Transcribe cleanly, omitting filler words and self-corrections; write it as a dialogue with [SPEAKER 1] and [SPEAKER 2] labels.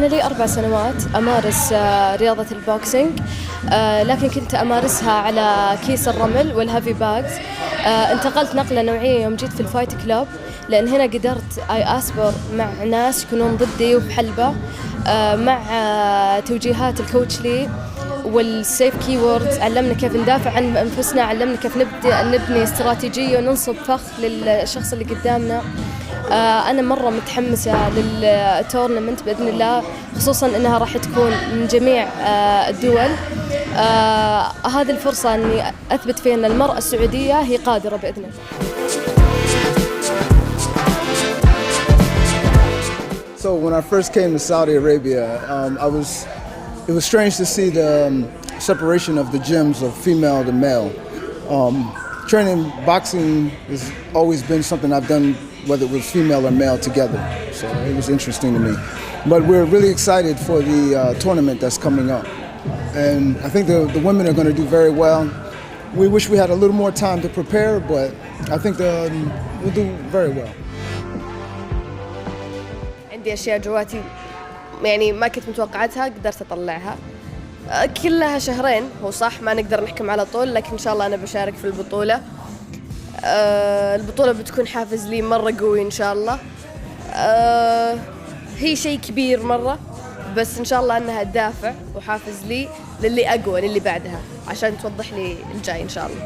[SPEAKER 1] أنا لي 4 سنوات أمارس رياضة البوكسينج، لكن كنت أمارسها على كيس الرمل والهافي باجز. انتقلت نقلة نوعية يوم جيت في الفايت كلوب، لأن هنا قدرت أصبر مع ناس يكونون ضدي وبحلبة، مع توجيهات الكوتش لي والسيف كيوردز. علمنا كيف ندافع عن أنفسنا، علمنا كيف نبني استراتيجية وننصب فخ للشخص اللي قدامنا. أنا مرة متحمسة للتورنمنت بإذن الله، خصوصاً أنها راح تكون من جميع الدول. هذه الفرصة أني أثبت فيها أن المرأة السعودية هي قادرة بإذن الله.
[SPEAKER 2] So when I first came to Saudi Arabia, it was strange to see the separation of the gyms of female to male. Training boxing has always been something I've done, whether it was female or male together. So it was interesting to me. But we're really excited for the tournament that's coming up. And I think the women are going to do very well. We wish we had a little more time to prepare, but I think we'll do very well.
[SPEAKER 1] عندي أشياء جواتي يعني ما كنت متوقعتها قدرت أطلعها. كلها شهرين، هو صح ما نقدر نحكم على طول، لكن إن شاء الله أنا بشارك في البطولة. البطولة بتكون حافز لي مرة قوي إن شاء الله. هي شيء كبير مرة، بس إن شاء الله أنها دافع وحافز لي للي أقوى، للي بعدها، عشان توضح لي الجاي إن شاء الله.